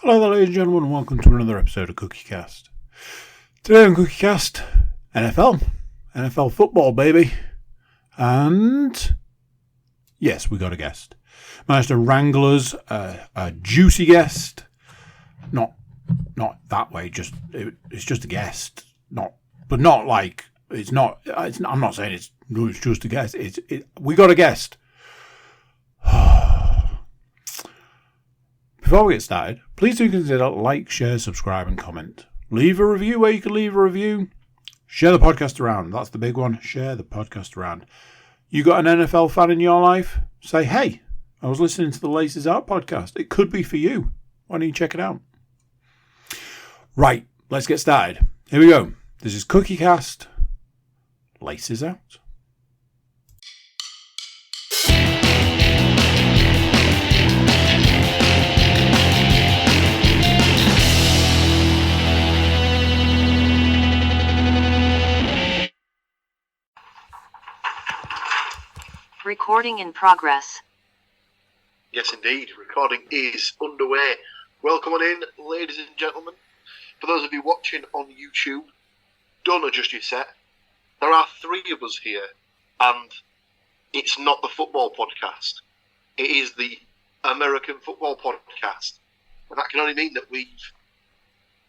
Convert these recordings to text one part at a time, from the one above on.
Hello there, ladies and gentlemen, and welcome to another episode of CookieCast. Today on CookieCast, NFL football, baby. And yes, we got a guest. Managed to wrangle us a juicy guest. Not that way. It's just a guest. I'm not saying it's just a guest. We got a guest. Before we get started, please do consider like, share, subscribe and comment. Leave a review where you can leave a review. Share the podcast around. That's the big one. Share the podcast around. You got an NFL fan in your life? Say, hey, I was listening to the Laces Out podcast. It could be for you. Why don't you check it out? Right, let's get started. Here we go. This is CookieCast. Laces Out. Recording in progress. Yes, indeed. Recording is underway. Welcome on in, ladies and gentlemen. For those of you watching on YouTube, don't adjust your set. There are three of us here, and it's not the football podcast. It is the American football podcast. And that can only mean that we've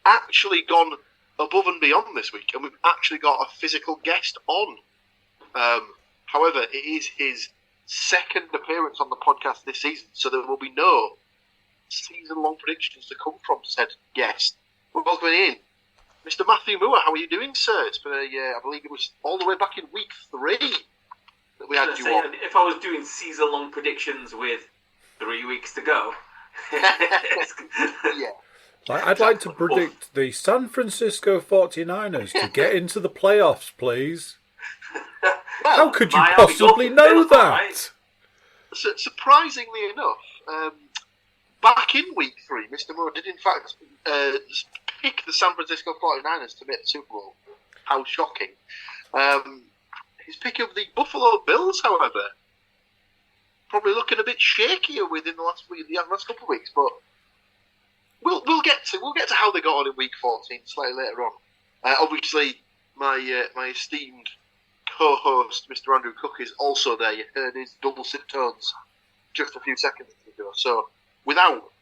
actually gone above and beyond this week, and we've actually got a physical guest on. However, it is his second appearance on the podcast this season, so there will be no season-long predictions to come from said guest. We're welcoming in Mr. Matthew Moore. How are you doing, sir? It's been I believe it was all the way back in week 3 that we had you on. If I was doing season-long predictions with 3 weeks to go. Yeah. I'd like to predict the San Francisco 49ers to get into the playoffs, please. How could you possibly know that? Surprisingly enough, back in week 3, Mr. Moore did in fact pick the San Francisco 49ers to make the Super Bowl. How shocking. His pick of the Buffalo Bills, however, probably looking a bit shakier within the last couple of weeks, but we'll get to how they got on in week 14 slightly later on. Obviously, my esteemed co-host, Mr. Andrew Cook, is also there. You heard his dulcet tones just a few seconds ago. So, without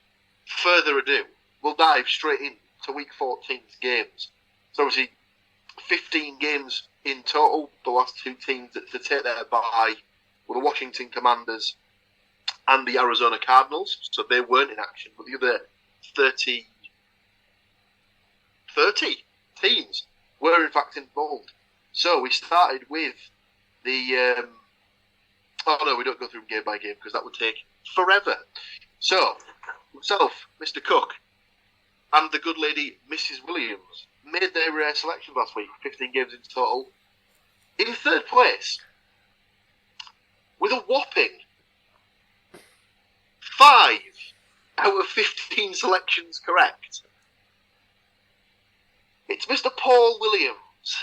further ado, we'll dive straight into Week 14's games. So, obviously, 15 games in total. The last two teams to take their bye were the Washington Commanders and the Arizona Cardinals. So, they weren't in action. But the other 30 teams were, in fact, involved. So we started with the... we don't go through game by game because that would take forever. So, myself, Mr. Cook, and the good lady, Mrs. Williams, made their selection last week, 15 games in total. In third place, with a whopping 5 out of 15 selections correct, it's Mr. Paul Williams.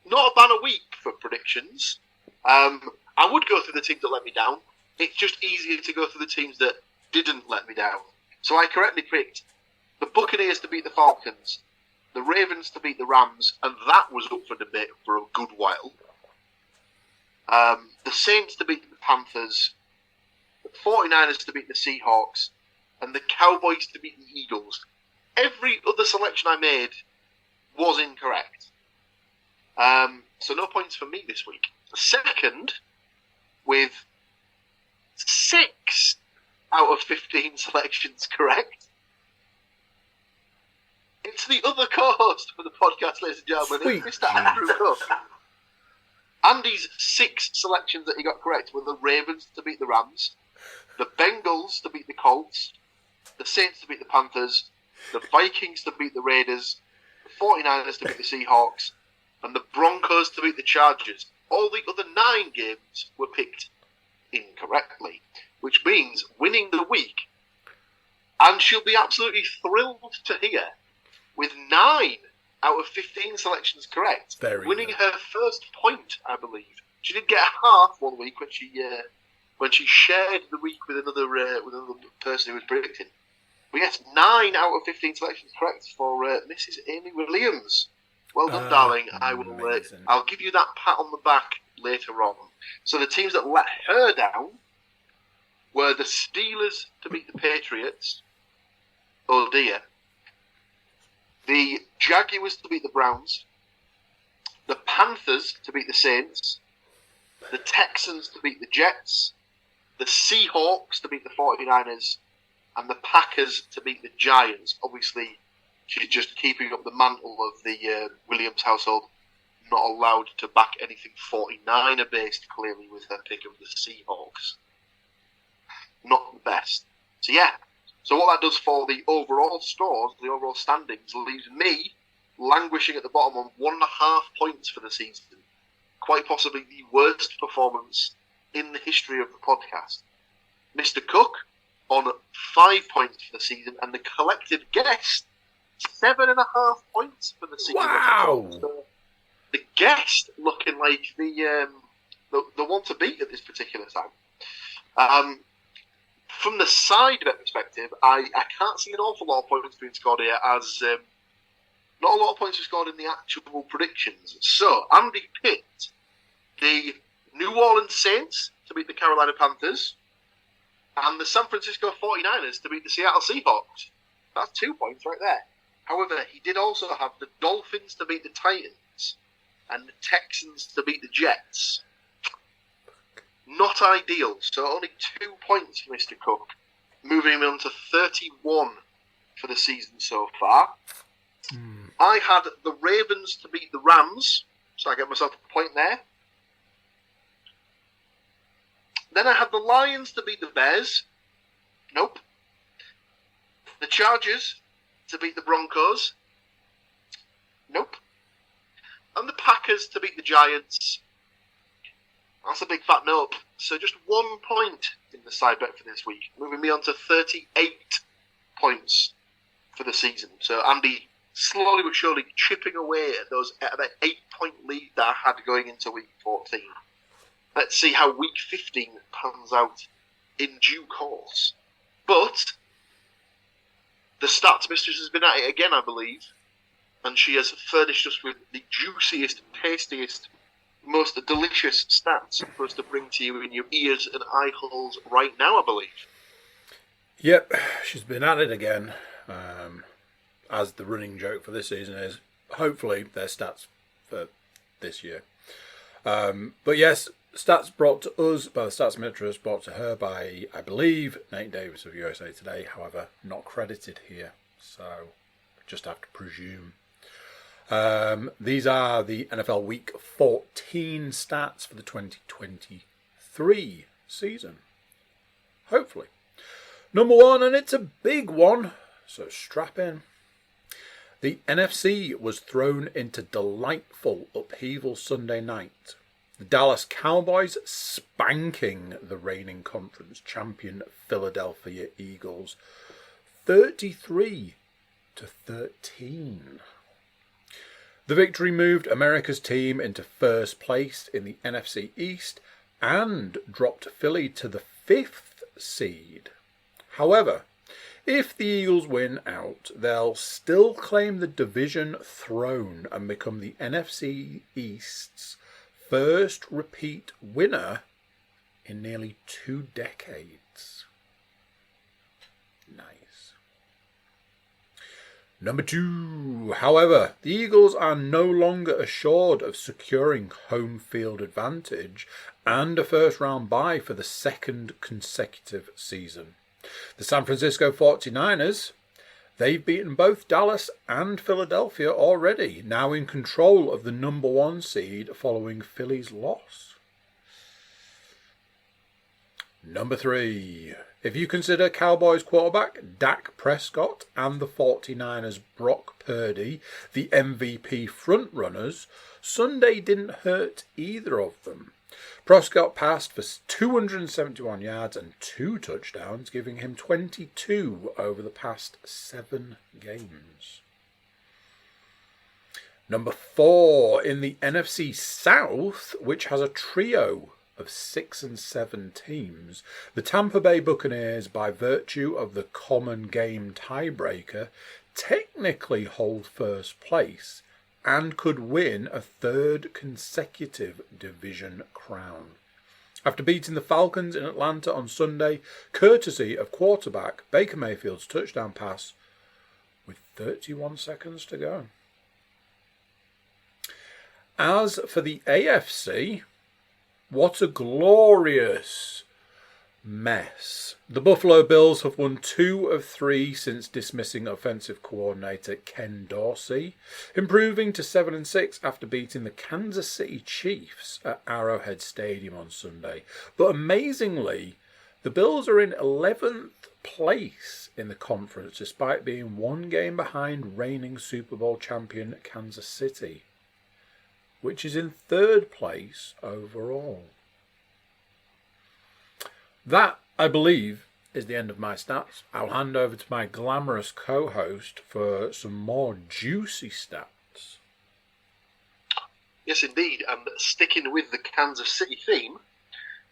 Not a banner week for predictions. I would go through the teams that let me down. It's just easier to go through the teams that didn't let me down. So I correctly picked the Buccaneers to beat the Falcons, the Ravens to beat the Rams, and that was up for debate for a good while. The Saints to beat the Panthers, the 49ers to beat the Seahawks, and the Cowboys to beat the Eagles. Every other selection I made was incorrect. So no points for me this week. Second, with 6 out of 15 selections correct, it's the other co-host for the podcast, ladies and gentlemen. It's Mr. Andrew Cook. Andy's 6 selections that he got correct were the Ravens to beat the Rams, the Bengals to beat the Colts, the Saints to beat the Panthers, the Vikings to beat the Raiders, the 49ers to beat the Seahawks, and the Broncos to beat the Chargers. All the other 9 games were picked incorrectly, which means winning the week, and she'll be absolutely thrilled to hear, with 9 out of 15 selections correct, winning her first point, I believe. She did get a half one week when she shared the week with another person who was predicting. But yes, 9 out of 15 selections correct for Mrs. Amy Williams. Well done, darling. Amazing. I'll give you that pat on the back later on. So the teams that let her down were the Steelers to beat the Patriots. Oh dear. The Jaguars to beat the Browns. The Panthers to beat the Saints. The Texans to beat the Jets. The Seahawks to beat the 49ers. And the Packers to beat the Giants. Obviously, she's just keeping up the mantle of the Williams household. Not allowed to back anything 49er based, clearly, with her pick of the Seahawks. Not the best. So yeah. So what that does for the overall scores, the overall standings, leaves me languishing at the bottom on 1.5 points for the season. Quite possibly the worst performance in the history of the podcast. Mr. Cook on 5 points for the season, and the collective guest 7.5 points for the season. Wow! So the guest looking like the one to beat at this particular time. From the side bet perspective, I can't see an awful lot of points being scored here, as not a lot of points were scored in the actual predictions. So Andy picked the New Orleans Saints to beat the Carolina Panthers, and the San Francisco 49ers to beat the Seattle Seahawks. That's 2 points right there. However, he did also have the Dolphins to beat the Titans and the Texans to beat the Jets. Not ideal, so only 2 points for Mr. Cook, moving him on to 31 for the season so far. I had the Ravens to beat the Rams, so I get myself a point there. Then I had the Lions to beat the Bears. Nope. The Chargers to beat the Broncos. Nope. And the Packers to beat the Giants. That's a big fat nope. So just 1 point in the side bet for this week, moving me on to 38 points for the season. So Andy slowly but surely chipping away at that 8-point lead that I had going into week 14. Let's see how week 15 pans out in due course. But the stats mistress has been at it again, I believe, and she has furnished us with the juiciest, tastiest, most delicious stats for us to bring to you in your ears and eye holes right now, I believe. Yep, she's been at it again. As the running joke for this season is, hopefully, their stats for this year. But yes, stats brought to us by the Stats Mistress, brought to her by, I believe, Nate Davis of USA Today, however, not credited here, so just have to presume. These are the NFL Week 14 stats for the 2023 season. Hopefully. Number 1, and it's a big one, so strap in. The NFC was thrown into delightful upheaval Sunday night. The Dallas Cowboys spanking the reigning conference champion Philadelphia Eagles 33-13. The victory moved America's team into first place in the NFC East and dropped Philly to the 5th seed. However, if the Eagles win out, they'll still claim the division throne and become the NFC East's first repeat winner in nearly 2 decades. Nice. Number 2. However, the Eagles are no longer assured of securing home field advantage and a first-round bye for the 2nd consecutive season. The San Francisco 49ers, they've beaten both Dallas and Philadelphia already, now in control of the number 1 seed following Philly's loss. Number 3. If you consider Cowboys quarterback Dak Prescott and the 49ers Brock Purdy the MVP frontrunners, Sunday didn't hurt either of them. Prescott passed for 271 yards and 2 touchdowns, giving him 22 over the past 7 games. Number 4 in the NFC South, which has a trio of 6 and 7 teams, the Tampa Bay Buccaneers, by virtue of the common game tiebreaker, technically hold first place and could win a third consecutive division crown. After beating the Falcons in Atlanta on Sunday, courtesy of quarterback Baker Mayfield's touchdown pass with 31 seconds to go. As for the AFC, what a glorious mess. The Buffalo Bills have won 2 of 3 since dismissing offensive coordinator Ken Dorsey, improving to 7 and 6 after beating the Kansas City Chiefs at Arrowhead Stadium on Sunday. But amazingly, the Bills are in 11th place in the conference despite being 1 game behind reigning Super Bowl champion Kansas City, which is in 3rd place overall. That, I believe, is the end of my stats. I'll hand over to my glamorous co-host for some more juicy stats. Yes, indeed. And sticking with the Kansas City theme,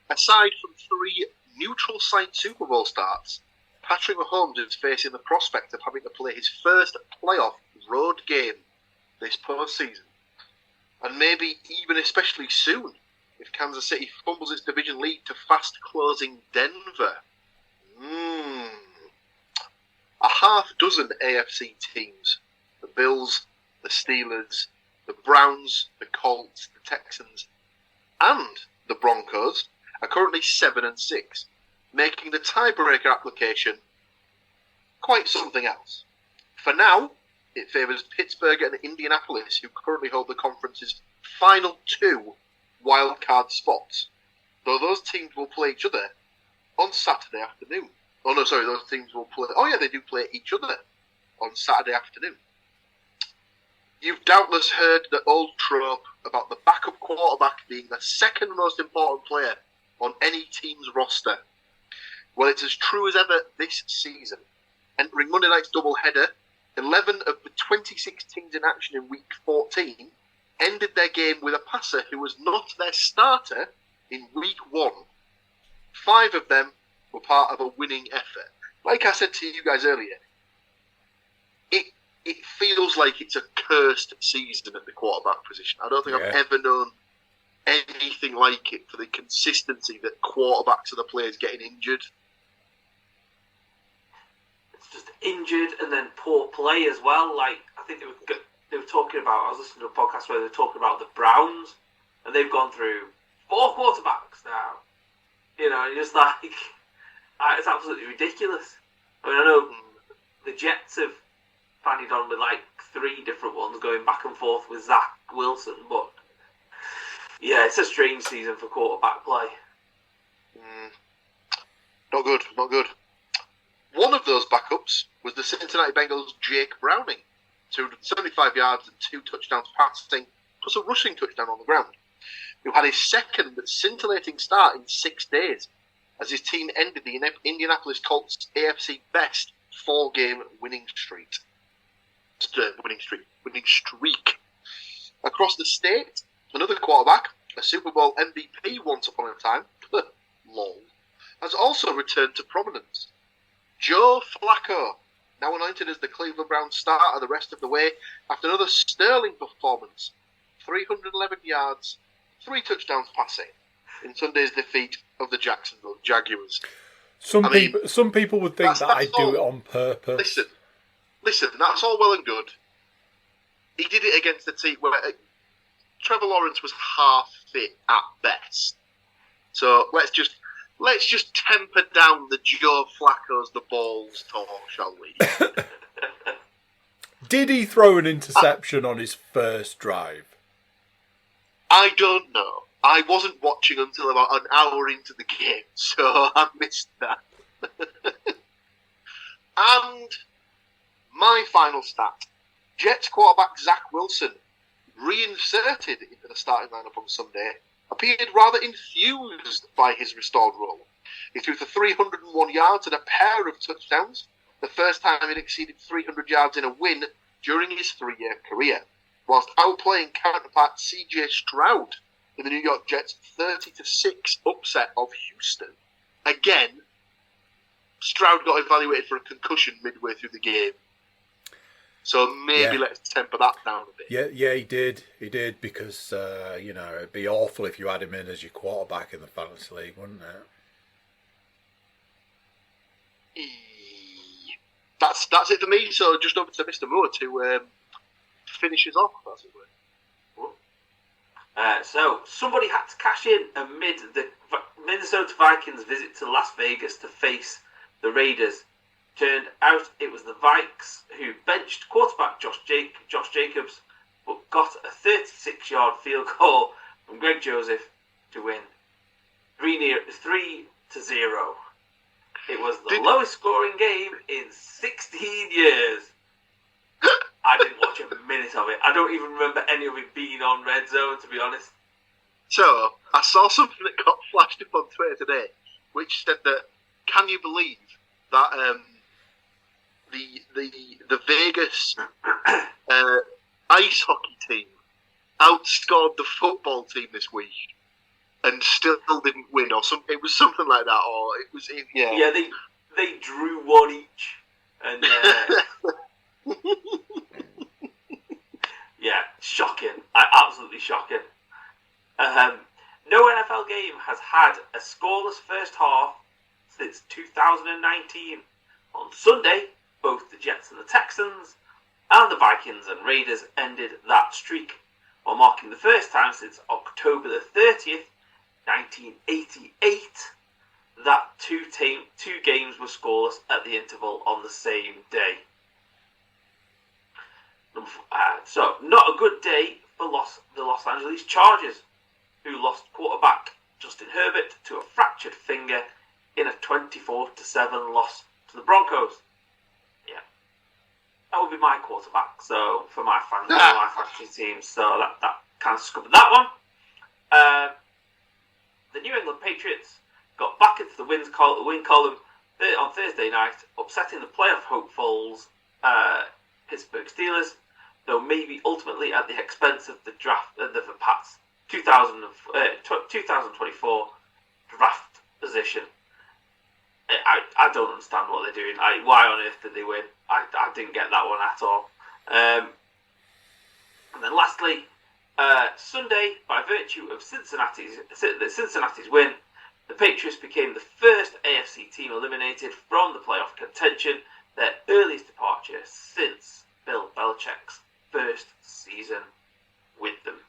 aside from 3 neutral site Super Bowl starts, Patrick Mahomes is facing the prospect of having to play his first playoff road game this postseason. And maybe even especially soon, if Kansas City fumbles its division lead to fast-closing Denver. A half dozen AFC teams, the Bills, the Steelers, the Browns, the Colts, the Texans, and the Broncos, are currently 7 and 6, making the tiebreaker application quite something else. For now, it favours Pittsburgh and Indianapolis, who currently hold the conference's final 2 wildcard spots, though those teams will play each other on Saturday afternoon. Oh no, sorry, those teams will play... Oh yeah, they do play each other on Saturday afternoon. You've doubtless heard the old trope about the backup quarterback being the second most important player on any team's roster. Well, it's as true as ever this season. Entering Monday night's doubleheader, 11 of the 26 teams in action in Week 14 ended their game with a passer who was not their starter in Week 1. 5 of them were part of a winning effort. Like I said to you guys earlier, it feels like it's a cursed season at the quarterback position. I don't think I've ever known anything like it for the consistency that quarterbacks are the players getting injured. It's just injured and then poor play as well. Like, I think they were talking about, I was listening to a podcast where they were talking about the Browns, and they've gone through 4 quarterbacks now. You know, just like, it's absolutely ridiculous. I mean, I know the Jets have bandied on with like 3 different ones going back and forth with Zach Wilson, but yeah, it's a strange season for quarterback play. Not good, not good. One of those backups was the Cincinnati Bengals' Jake Browning, 275 yards and 2 touchdowns passing, plus a rushing touchdown on the ground, who had his second scintillating start in 6 days, as his team ended the Indianapolis Colts' AFC best 4-game winning streak. Across the state, another quarterback, a Super Bowl MVP once upon a time, lol, has also returned to prominence. Joe Flacco, now anointed as the Cleveland Browns starter the rest of the way after another sterling performance, 311 yards, 3 touchdowns passing in Sunday's defeat of the Jacksonville Jaguars. Some people would think that I do it on purpose. Listen, that's all well and good. He did it against a team where Trevor Lawrence was half fit at best. So let's just temper down the Joe Flacco's the balls talk, shall we? Did he throw an interception on his first drive? I don't know. I wasn't watching until about an hour into the game, so I missed that. And my final stat. Jets quarterback Zach Wilson, reinserted into the starting lineup on Sunday, appeared rather enthused by his restored role. He threw for 301 yards and a pair of touchdowns, the first time he'd exceeded 300 yards in a win during his 3-year career, whilst outplaying counterpart CJ Stroud in the New York Jets 30-6 upset of Houston. Again, Stroud got evaluated for a concussion midway through the game. So maybe let's temper that down a bit. Yeah, he did. He did because, it'd be awful if you had him in as your quarterback in the fantasy league, wouldn't it? That's it for me. So just over to Mr. Moore to finish us off. That's it. So somebody had to cash in amid the Minnesota Vikings' visit to Las Vegas to face the Raiders. Turned out it was the Vikes who benched quarterback Josh Jacobs, but got a 36-yard field goal from Greg Joseph to win 3-0. It was the lowest scoring game in 16 years. I didn't watch a minute of it. I don't even remember any of it being on Red Zone, to be honest. So, I saw something that got flashed up on Twitter today, which said that, can you believe that the Vegas ice hockey team outscored the football team this week and still didn't win, or something? It was something like that, or it was Yeah, they drew one each, and yeah, shocking. Absolutely shocking. No NFL game has had a scoreless first half since 2019. On Sunday, both the Jets and the Texans and the Vikings and Raiders ended that streak, while marking the first time since October the 30th, 1988, that two games were scoreless at the interval on the same day. So, not a good day for the Los Angeles Chargers, who lost quarterback Justin Herbert to a fractured finger in a 24-7 loss to the Broncos. Yeah, that would be my quarterback. So for my fantasy team, so that kind of scuppered that one. The New England Patriots got back into the win column on Thursday night, upsetting the playoff hopefuls Pittsburgh Steelers, though maybe ultimately at the expense of the Pats' 2024 draft position. I don't understand what they're doing. Why on earth did they win? I didn't get that one at all. And then lastly, Sunday, by virtue of Cincinnati's win, the Patriots became the first AFC team eliminated from the playoff contention, their earliest departure since Bill Belichick's first season with them.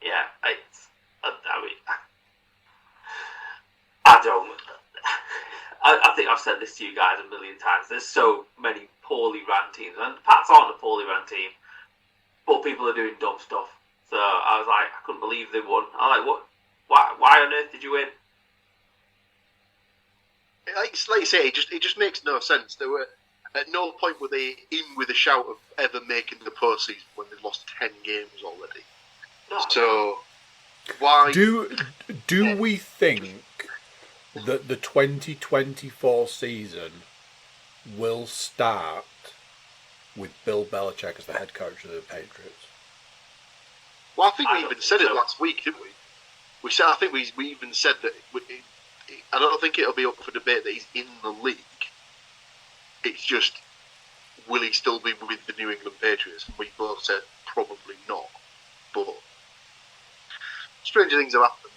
Yeah, I think I've said this to you guys a million times. There's so many poorly ran teams, and the Pats aren't a poorly ran team, but people are doing dumb stuff. So I was like, I couldn't believe they won. I'm like, what? Why on earth did you win? Like you say, it just makes no sense. There were at no point were they in with a shout of ever making the postseason when they'd lost 10 games already. No. So why do we think that the 2024 season will start with Bill Belichick as the head coach of the Patriots? Well, I think we even said it last week, didn't we? I think we even said that. I don't think it'll be up for debate that he's in the league. It's just, will he still be with the New England Patriots? We both said probably not. But stranger things have happened.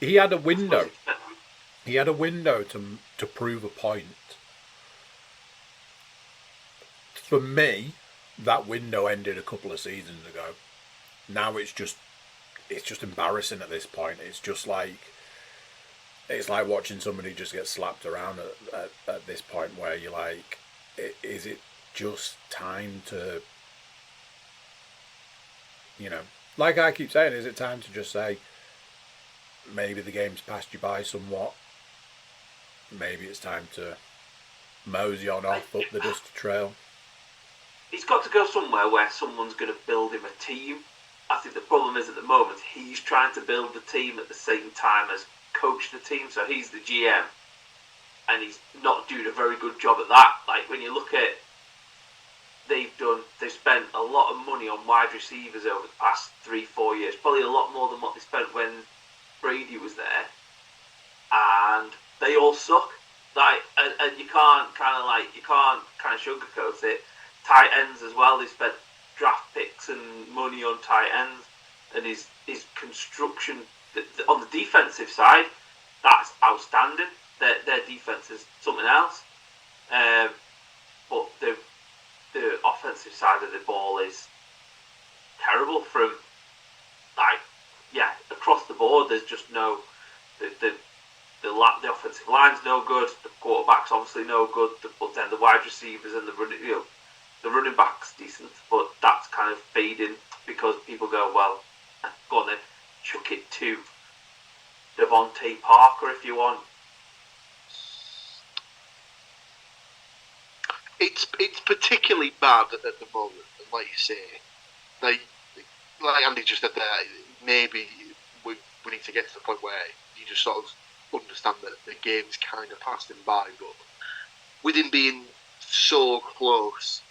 He had a window. He had a window to prove a point. For me, that window ended a couple of seasons ago. Now it's just embarrassing at this point. It's like watching somebody just get slapped around at this point where you're like, is it just time to, like I keep saying, is it time to just say, maybe the game's passed you by somewhat, maybe it's time to mosey on off up the dusty trail? He's got to go somewhere where someone's going to build him a team. I think the problem is at the moment he's trying to build the team at the same time as coach the team, so he's the GM and he's not doing a very good job at that. Like when you look at they've spent a lot of money on wide receivers over the past 3-4 years, probably a lot more than what they spent when Brady was there, and they all suck. Like, and you can't kind of sugarcoat it. Tight ends as well. They spent draft picks and money on tight ends, and his construction on the defensive side, that's outstanding. Their defense is something else. But the offensive side of the ball is terrible. From across the board, there's just no the offensive line's no good. The quarterback's obviously no good. But then the wide receivers and the running back's decent. But that's kind of fading because people go, well, go on then, chuck it to Devontae Parker if you want. It's particularly bad at the moment, and like you say, like Andy just said there, maybe we need to get to the point where you just sort of understand that the game's kind of passed him by, but with him being so close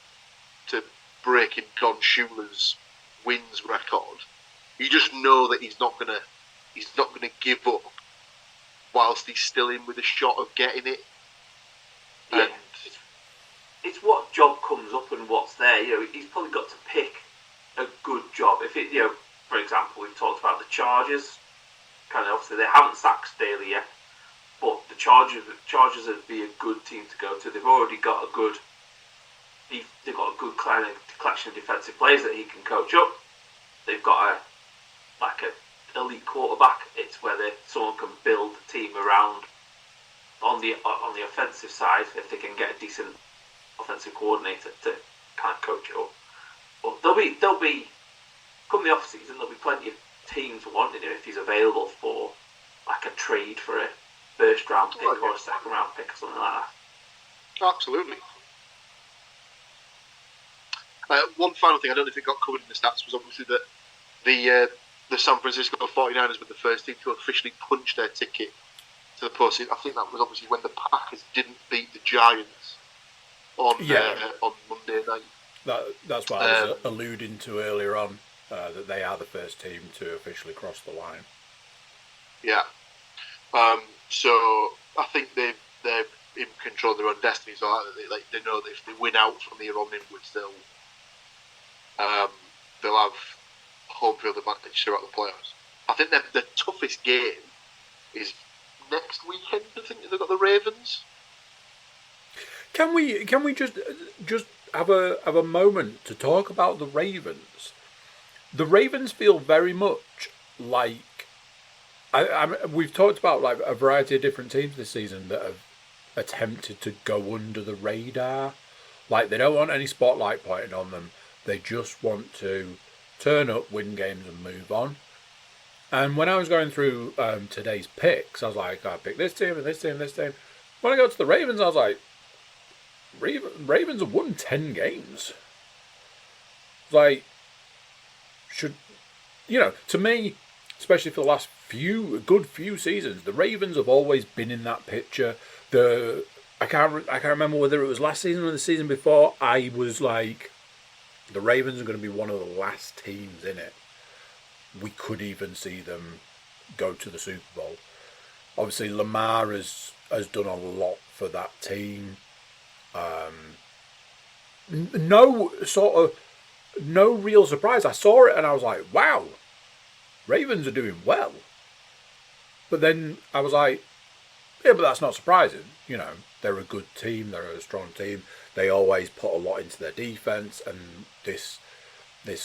to breaking Don Shula's wins record, you just know that he's not gonna give up whilst he's still in with a shot of getting it. Yeah. And it's what job comes up and what's there. He's probably got to pick a good job. If it, for example, we've talked about the Chargers. Kind of obviously they haven't sacked Staley yet, but the Chargers would be a good team to go to. They've already got a good collection of defensive players that he can coach up. They've got a elite quarterback. It's whether someone can build the team around on the offensive side if they can get a decent offensive coordinator to kind of coach it up. But there'll be come the off season, there'll be plenty of teams wanting him if he's available for like a trade for a first round pick or a second round pick or something like that. Absolutely. One final thing, I don't know if it got covered in the stats, was obviously that the San Francisco 49ers were the first team to officially punch their ticket to the postseason. I think that was obviously when the Packers didn't beat the Giants on Monday night. That's what I was alluding to earlier on, that they are the first team to officially cross the line. Yeah. So I think they're in control of their own destiny. So they know that if they win out from here on inwards, they'll have home field advantage throughout the playoffs. I think the toughest game is next weekend. I think they've got the Ravens. Can we just have a moment to talk about the Ravens? The Ravens feel very much like we've talked about like a variety of different teams this season that have attempted to go under the radar. Like they don't want any spotlight pointed on them. They just want to turn up, win games, and move on. And when I was going through today's picks, I was like, I picked this team and this team and this team. When I got to the Ravens, I was like, Ravens have won 10 games. Like, to me, especially for the last good few seasons, the Ravens have always been in that picture. I can't remember whether it was last season or the season before. I was like, the Ravens are going to be one of the last teams in it. We could even see them go to the Super Bowl. Obviously, Lamar has done a lot for that team. No real surprise. I saw it and I was like, wow, Ravens are doing well. But then I was like, yeah, but that's not surprising. They're a good team. They're a strong team. They always put a lot into their defense, and this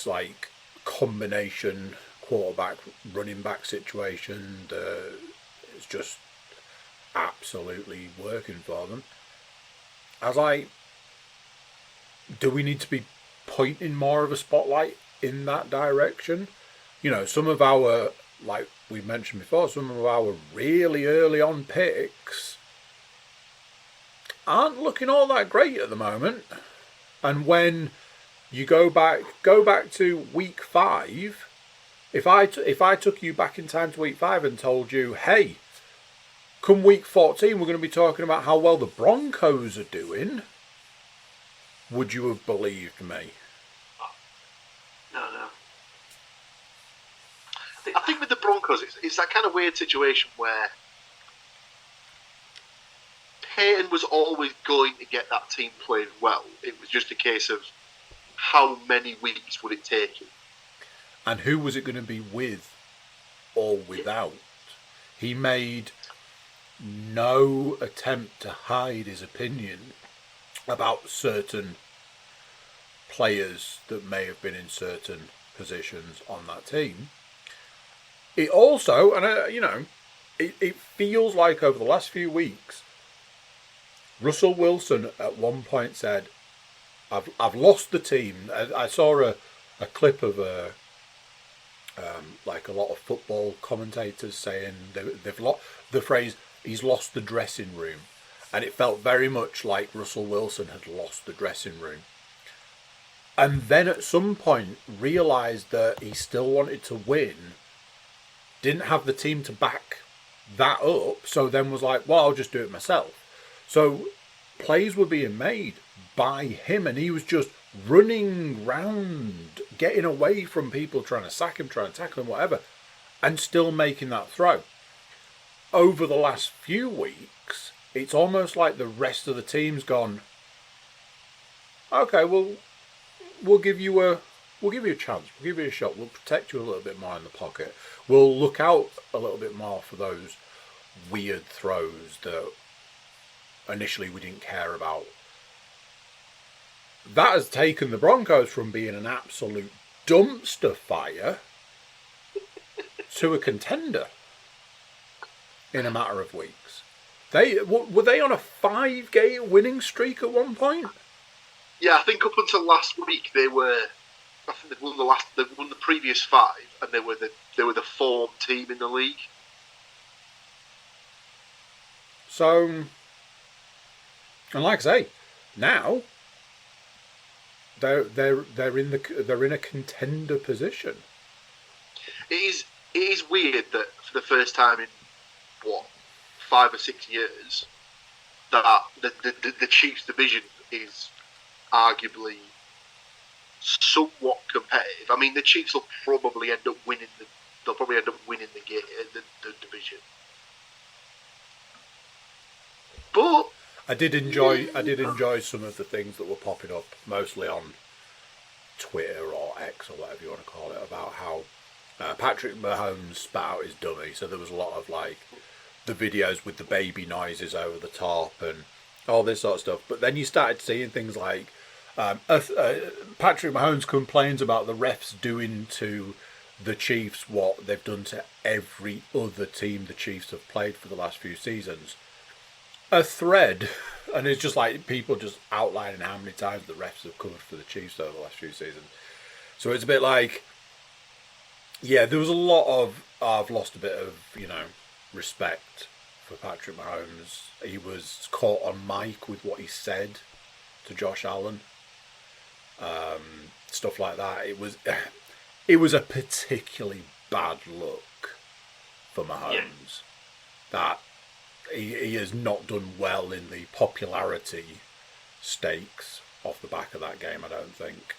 like combination quarterback running back situation, it's just absolutely working for them. I was like, do we need to be pointing more of a spotlight in that direction? Some of our, like we mentioned before, some of our really early on picks aren't looking all that great at the moment. And when you go back to week 5, if I took you back in time to week 5 and told you, hey, come week 14, we're going to be talking about how well the Broncos are doing, would you have believed me? No. I think with the Broncos, it's that kind of weird situation where Payton was always going to get that team playing well. It was just a case of how many weeks would it take him. And who was it going to be with or without? He made no attempt to hide his opinion about certain players that may have been in certain positions on that team. It also, and it feels like over the last few weeks, Russell Wilson at one point said, I've lost the team. I saw a clip of like a lot of football commentators saying they've lost the phrase, he's lost the dressing room. And it felt very much like Russell Wilson had lost the dressing room. And then at some point realised that he still wanted to win, didn't have the team to back that up, so then was like, well, I'll just do it myself. So plays were being made by him, and he was just running round, getting away from people trying to sack him, trying to tackle him, whatever, and still making that throw. Over the last few weeks, it's almost like the rest of the team's gone, okay, well, we'll give you a chance, we'll give you a shot, we'll protect you a little bit more in the pocket, we'll look out a little bit more for those weird throws that initially we didn't care about. That has taken the Broncos from being an absolute dumpster fire to a contender in a matter of weeks. Were they on a 5-game winning streak at one point? Yeah, I think up until last week they were. I think they won the previous 5, and they were the form team in the league. So, and like I say, now they're in a contender position. It is weird that for the first time in 5 or 6 years, that the Chiefs division is arguably somewhat competitive. I mean, the Chiefs will probably end up winning the game, the division. But I did enjoy some of the things that were popping up, mostly on Twitter or X or whatever you want to call it, about how Patrick Mahomes spat out his dummy. So there was a lot of like the videos with the baby noises over the top and all this sort of stuff. But then you started seeing things like Patrick Mahomes complains about the refs doing to the Chiefs what they've done to every other team the Chiefs have played for the last few seasons. A thread, and it's just like people just outlining how many times the refs have covered for the Chiefs over the last few seasons. So it's a bit like, yeah, there was a lot of, I've lost a bit of, respect for Patrick Mahomes. He was caught on mic with what he said to Josh Allen. Stuff like that. It was a particularly bad look for Mahomes. That he has not done well in the popularity stakes off the back of that game, I don't think.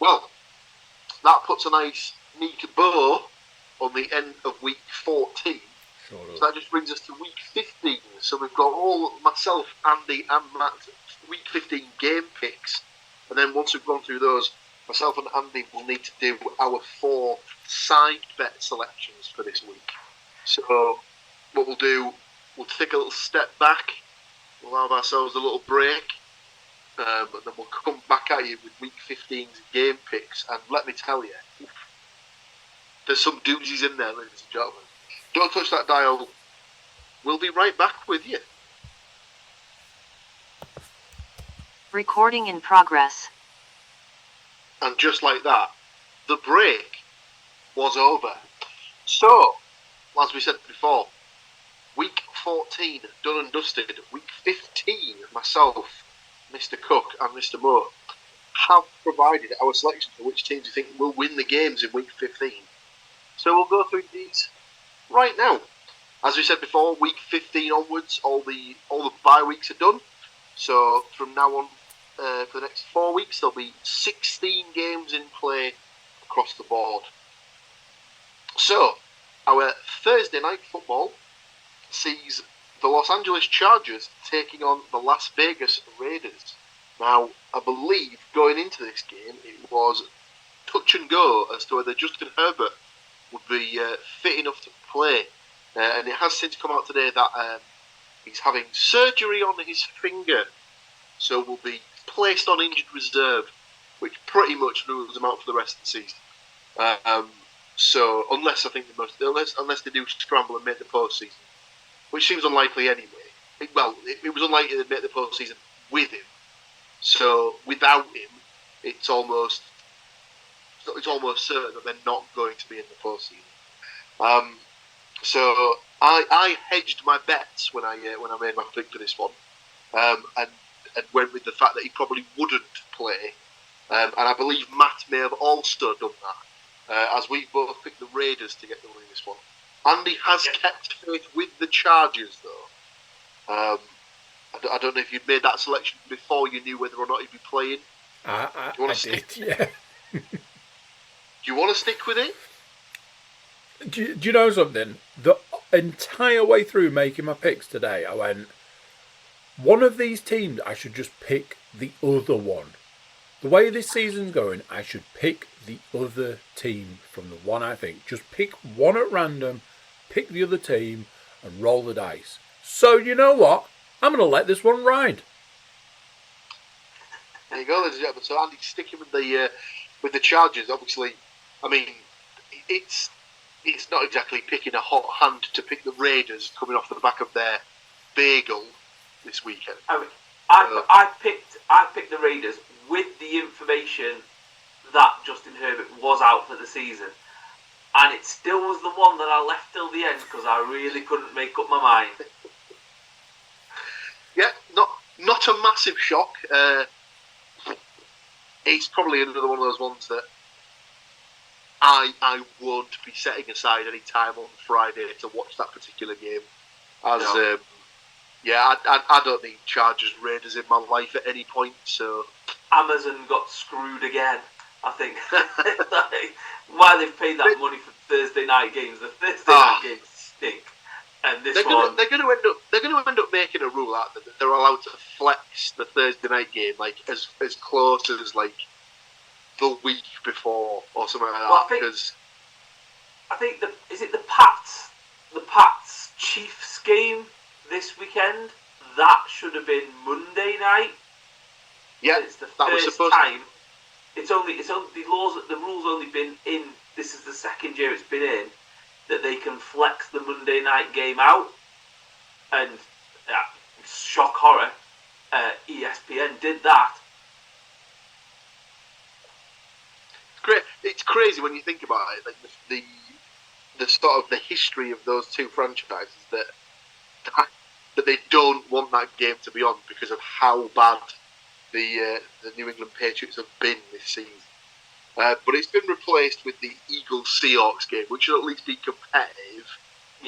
Well, that puts a nice neat bow on the end of week 14. Sure does. So that just brings us to week 15. So we've got all myself, Andy, and Matt week 15 game picks, and then once we've gone through those, myself and Andy will need to do our 4 side bet selections for this week. So what we'll do, we'll take a little step back, we'll have ourselves a little break, but then we'll come back at you with week 15's game picks, and let me tell you, there's some doozies in there, ladies and gentlemen. Don't touch that dial. We'll be right back with you. Recording in progress. And just like that, the break was over. So, as we said before, week 14 done and dusted. Week 15, myself, Mr. Cook and Mr. Moore have provided our selection for which teams we think will win the games in week 15. So we'll go through these right now. As we said before, week 15 onwards, all the bye weeks are done. So from now on, for the next 4 weeks, there'll be 16 games in play across the board. So, our Thursday night football sees the Los Angeles Chargers taking on the Las Vegas Raiders. Now, I believe going into this game, it was touch and go as to whether Justin Herbert would be fit enough to play. And it has since come out today that he's having surgery on his finger, so will be placed on injured reserve, which pretty much rules him out for the rest of the season. So unless they do scramble and make the postseason, which seems unlikely anyway. It was unlikely to make the postseason with him. So without him, it's almost certain that they're not going to be in the postseason. So I hedged my bets when I made my pick for this one, and went with the fact that he probably wouldn't play. And I believe Matt may have also done that, as we both picked the Raiders to get the win in this one. Andy has kept faith with the Chargers, though. I don't know if you'd made that selection before you knew whether or not he'd be playing. I did, yeah. Do you want to stick with it? Do you know something? The entire way through making my picks today, I went, one of these teams, I should just pick the other one. The way this season's going, I should pick the other team from the one I think. Just pick one at random, pick the other team, and roll the dice. So, you know what? I'm going to let this one ride. There you go, ladies and gentlemen. So Andy's sticking with the Chargers. Obviously, I mean, it's not exactly picking a hot hand to pick the Raiders coming off the back of their bagel this weekend. I mean, I picked the Raiders with the information that Justin Herbert was out for the season, and it still was the one that I left till the end because I really couldn't make up my mind. Yeah, not a massive shock. It's probably another one of those ones that I won't be setting aside any time on Friday to watch that particular game. I don't need Chargers Raiders in my life at any point. So Amazon got screwed again. I think why they've paid that money for Thursday night games. The Thursday night games stink, and they're going to end up making a rule out that they're allowed to flex the Thursday night game like as close as like the week before or something like that. Well, I think the Pats Chiefs game this weekend that should have been Monday night. Yeah, it's the first time. It's only the rules only been in. This is the second year it's been in that they can flex the Monday night game out, and shock horror, ESPN did that. Great. It's crazy when you think about it. Like the sort of the history of those two franchises that they don't want that game to be on because of how bad the New England Patriots have been this season. But it's been replaced with the Eagles-Seahawks game, which should at least be competitive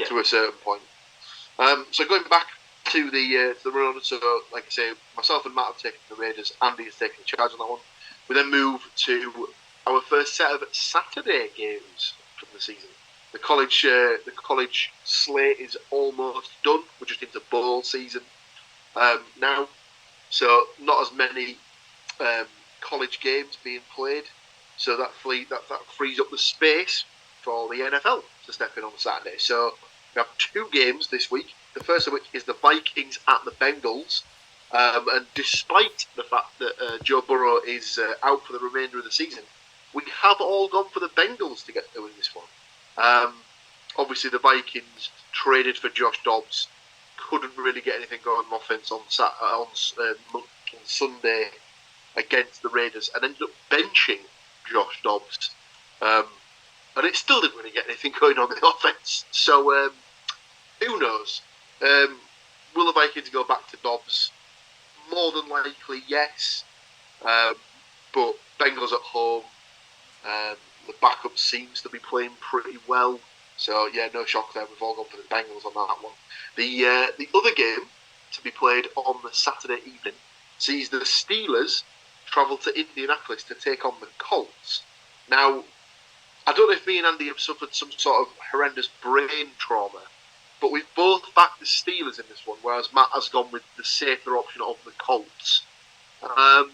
to a certain point. So going back to the run, so like I say, myself and Matt have taken the Raiders. Andy has taken the Chargers on that one. We then move to our first set of Saturday games from the season. The college slate is almost done. We're just into bowl season now, so not as many college games being played. So that frees up the space for the NFL to step in on Saturday. So we have two games this week. The first of which is the Vikings at the Bengals. And despite the fact that Joe Burrow is out for the remainder of the season, we have all gone for the Bengals to get to win this one. Obviously, the Vikings traded for Josh Dobbs, couldn't really get anything going on offense on Sunday against the Raiders, and ended up benching Josh Dobbs. And it still didn't really get anything going on the offense. So, who knows? Will the Vikings go back to Dobbs? More than likely, yes. But Bengals at home, the backup seems to be playing pretty well. So yeah, no shock there. We've all gone for the Bengals on that one. The other game to be played on the Saturday evening sees the Steelers travel to Indianapolis to take on the Colts. Now, I don't know if me and Andy have suffered some sort of horrendous brain trauma, but we've both backed the Steelers in this one, whereas Matt has gone with the safer option of the Colts. I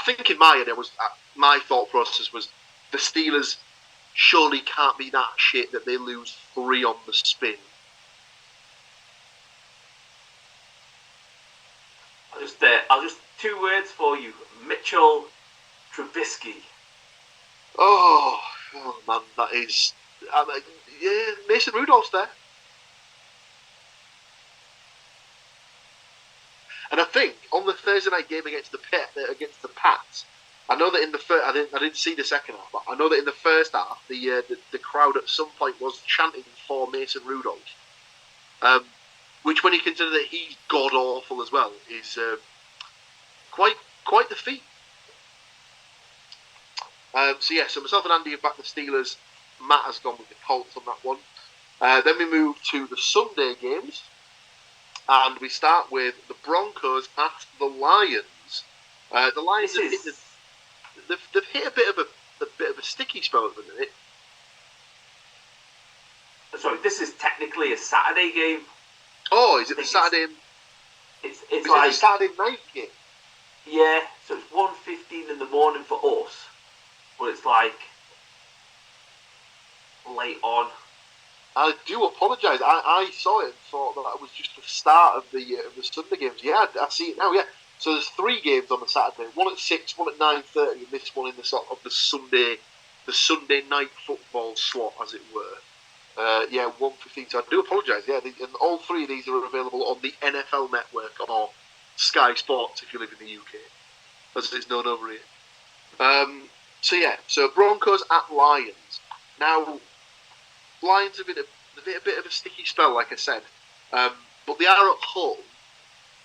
think in my head, my thought process was the Steelers surely can't be that shit that they lose 3 on the spin. I'll just 2 words for you: Mitchell Trubisky. Oh man, that is yeah, Mason Rudolph's there. And I think on the Thursday night game against the Pats, I know that in the first, I didn't see the second half, but I know that in the first half, the crowd at some point was chanting for Mason Rudolph, which, when you consider that he's god awful as well, is quite the feat. So myself and Andy have backed the Steelers. Matt has gone with the Colts on that one. Then we move to the Sunday games, and we start with the Broncos at the Lions. The Lions they've hit a bit of a sticky spell at the minute. Sorry, this is technically a Saturday game. Oh, is it the Saturday? It's like a Saturday night game. Yeah, so it's 1:15 in the morning for us, but it's like late on. I do apologise. I saw it and thought that was just the start of the Sunday games. Yeah, I see it now. Yeah, so there's 3 games on the Saturday. One at 6, one at 9:30, and this one in the sort of the Sunday night football slot, as it were. 1:15. So I do apologise. Yeah, and all 3 of these are available on the NFL Network or Sky Sports if you live in the UK, as it's known over here. So Broncos at Lions. Now, Lions have been a bit of a sticky spell, like I said, but they are at home,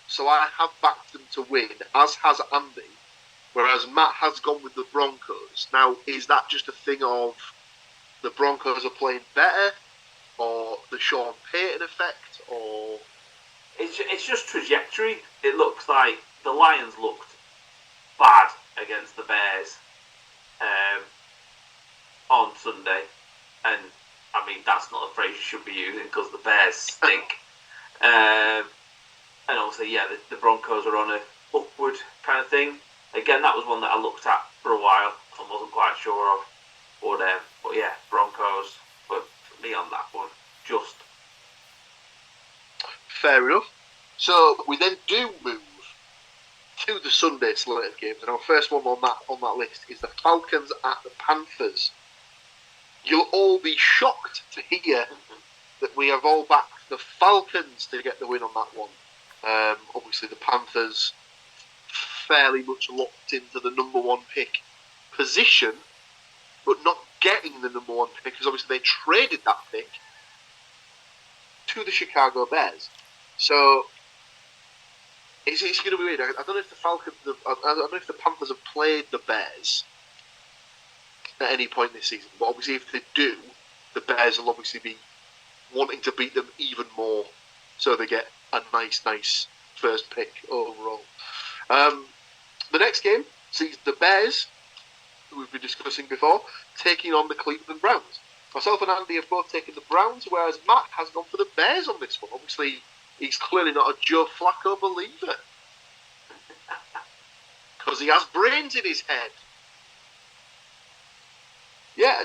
so I have backed them to win, as has Andy, whereas Matt has gone with the Broncos. Now, is that just a thing of the Broncos are playing better, or the Sean Payton effect, or... It's just trajectory. It looks like the Lions looked bad against the Bears on Sunday, and I mean, that's not a phrase you should be using because the Bears stink. And obviously, yeah, the Broncos are on a upward kind of thing. Again, that was one that I looked at for a while and wasn't quite sure of. But yeah, Broncos were for me on that one. Just. Fair enough. So we then do move to the Sunday slate of games, and our first one on that list is the Falcons at the Panthers. You'll all be shocked to hear that we have all backed the Falcons to get the win on that one. Obviously, the Panthers fairly much locked into the number 1 pick position, but not getting the number 1 pick because obviously they traded that pick to the Chicago Bears. So it's going to be weird. I don't know if I don't know if the Panthers have played the Bears at any point this season, but obviously if they do, the Bears will obviously be wanting to beat them even more, so they get a nice first pick overall. The next game sees the Bears, who we've been discussing before, taking on the Cleveland Browns. Myself and Andy have both taken the Browns, whereas Matt has gone for the Bears on this one. Obviously, he's clearly not a Joe Flacco believer, because he has brains in his head. Yeah,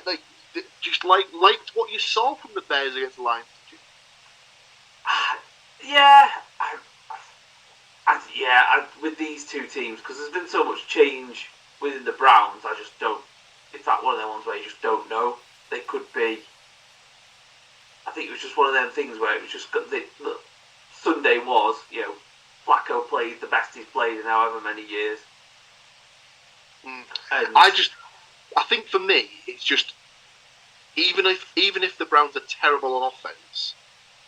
just liked what you saw from the Bears against the Lions. Yeah, with these 2 teams, because there's been so much change within the Browns, I just don't. It's that one of them ones where you just don't know. They could be. I think it was just one of them things where it was just look, Sunday was, Flacco played the best he's played in however many years. And I think for me, it's just even if the Browns are terrible on offense,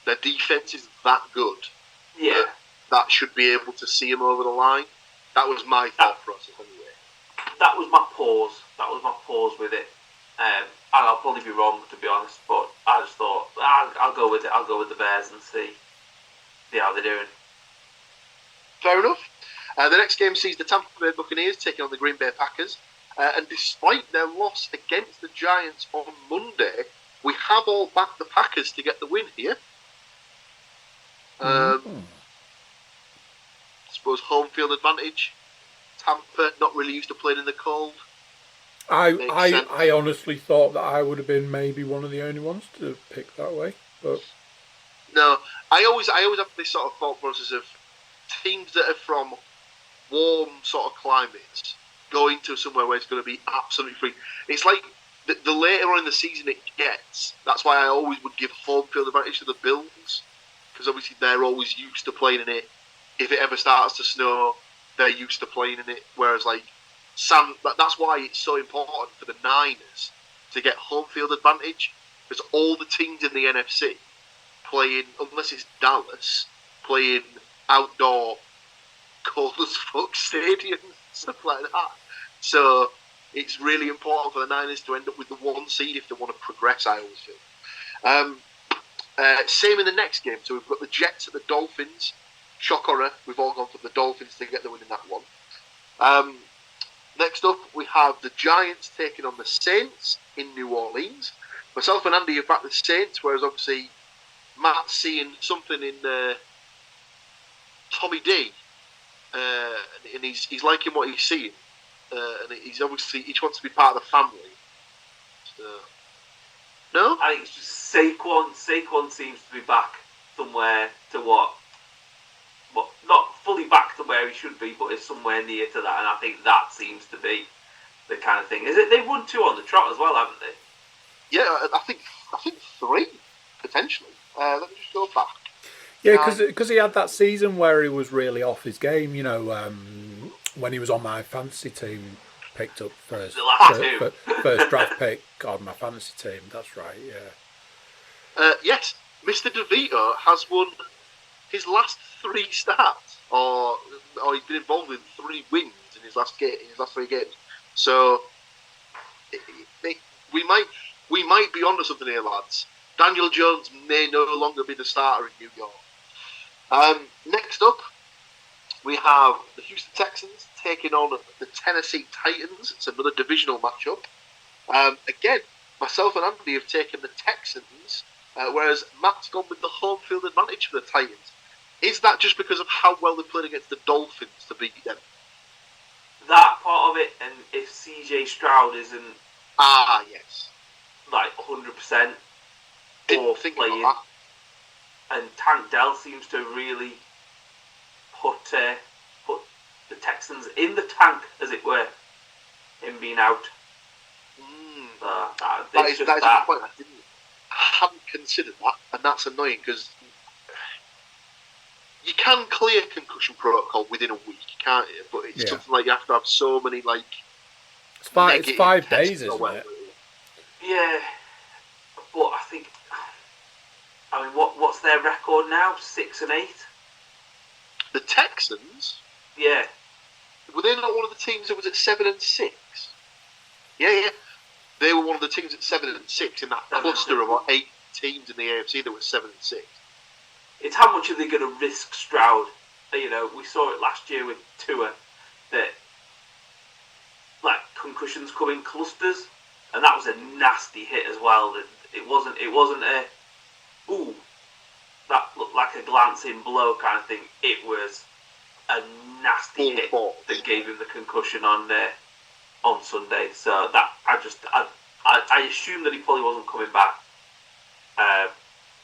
their defense is that good. Yeah, that should be able to see them over the line. That was my thought process anyway. That was my pause. With it. And I'll probably be wrong, to be honest, but I just thought I'll go with it. I'll go with the Bears and see how they're doing. Fair enough. The next game sees the Tampa Bay Buccaneers taking on the Green Bay Packers. And despite their loss against the Giants on Monday, we have all backed the Packers to get the win here. I suppose home field advantage. Tampa not really used to playing in the cold. I honestly thought that I would have been maybe one of the only ones to pick that way, but no, I always have this sort of thought process of teams that are from warm sort of climates going to somewhere where it's going to be absolutely free. It's like the later on in the season it gets. That's why I always would give home field advantage to the Bills, because obviously they're always used to playing in it. If it ever starts to snow, they're used to playing in it. Whereas that's why it's so important for the Niners to get home field advantage, because all the teams in the NFC playing, unless it's Dallas, playing outdoor cold as fuck stadiums, stuff like that. So it's really important for the Niners to end up with the 1 seed if they want to progress, I always feel. Same in the next game. So we've got the Jets at the Dolphins. Shock horror, we've all gone for the Dolphins to get the win in that one. Next up, we have the Giants taking on the Saints in New Orleans. Myself and Andy have backed the Saints, whereas obviously Matt's seeing something in Tommy D, and he's liking what he's seeing, and he just wants to be part of the family. So, no, I think it's just Saquon. Saquon seems to be back somewhere to what not fully back to where he should be, but is somewhere near to that, and I think that seems to be the kind of thing. Is it? They've won 2 on the trot as well, haven't they? Yeah, I think 3 potentially. Let me just go back. yeah, because he had that season where he was really off his game. When he was on my fantasy team, picked up first draft pick on my fantasy team. That's right. Yeah. Yes, Mr. DeVito has won his last 3 starts, or he's been involved in 3 wins in his last 3 games. So we might be onto something here, lads. Daniel Jones may no longer be the starter in New York. Next up, we have the Houston Texans taking on the Tennessee Titans. It's another divisional matchup. Again, myself and Andy have taken the Texans, whereas Matt's gone with the home field advantage for the Titans. Is that just because of how well they played against the Dolphins to beat them? That part of it, and if CJ Stroud isn't yes, like 100% didn't think playing, about that. and Tank Dell seems to really put the Texans in the tank, as it were, him being out. That is a good point. I hadn't considered that, and that's annoying because you can clear concussion protocol within a week, can't you? But it's something like you have to have so many It's 5 days, isn't it? Yeah, but I think. I mean, what's their record now? 6-8. The Texans. Yeah. Were they not one of the teams that was at 7-6? Yeah. They were one of the teams at 7-6 in that cluster of 8 teams in the AFC that were 7-6. It's how much are they going to risk Stroud? We saw it last year with Tua, that concussions come in clusters, and that was a nasty hit as well. That it wasn't a that looked like a glancing blow kind of thing. It was a nasty hit that gave him the concussion on Sunday. So that I assumed that he probably wasn't coming back,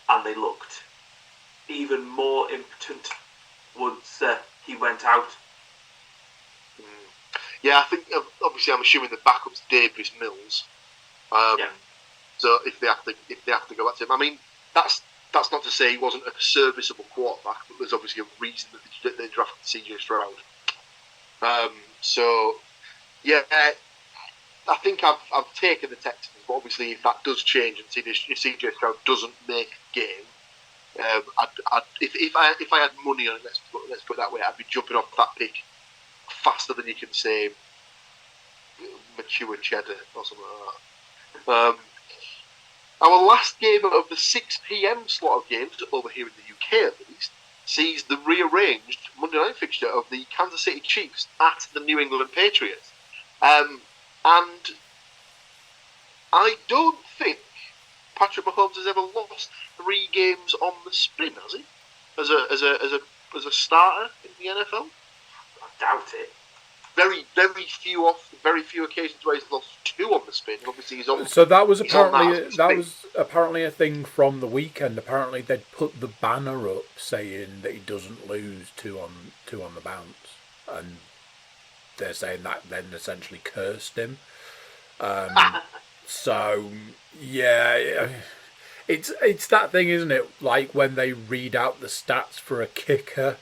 and they looked even more impotent once he went out. Yeah, I think obviously I'm assuming the backup's Davis Mills. So if they have to go back to him, I mean that's not to say he wasn't a serviceable quarterback, but there's obviously a reason that they drafted CJ Stroud. So yeah, I think I've taken the Texans, but obviously if that does change and if CJ Stroud doesn't make a game, if I had money on it, let's put it that way, I'd be jumping off that pick faster than you can say mature cheddar or something like that. Our last game of the 6 p.m. slot of games over here in the UK, at least, sees the rearranged Monday night fixture of the Kansas City Chiefs at the New England Patriots. And I don't think Patrick Mahomes has ever lost 3 games on the spin, has he? As a starter in the NFL? I doubt it. Very few occasions where he's lost 2 on the spin. Obviously, he's on. So that was he's on apparently a thing from the weekend. Apparently, they'd put the banner up saying that he doesn't lose 2 on the bounce, and they're saying that then essentially cursed him. So yeah, it's that thing, isn't it? Like when they read out the stats for a kicker.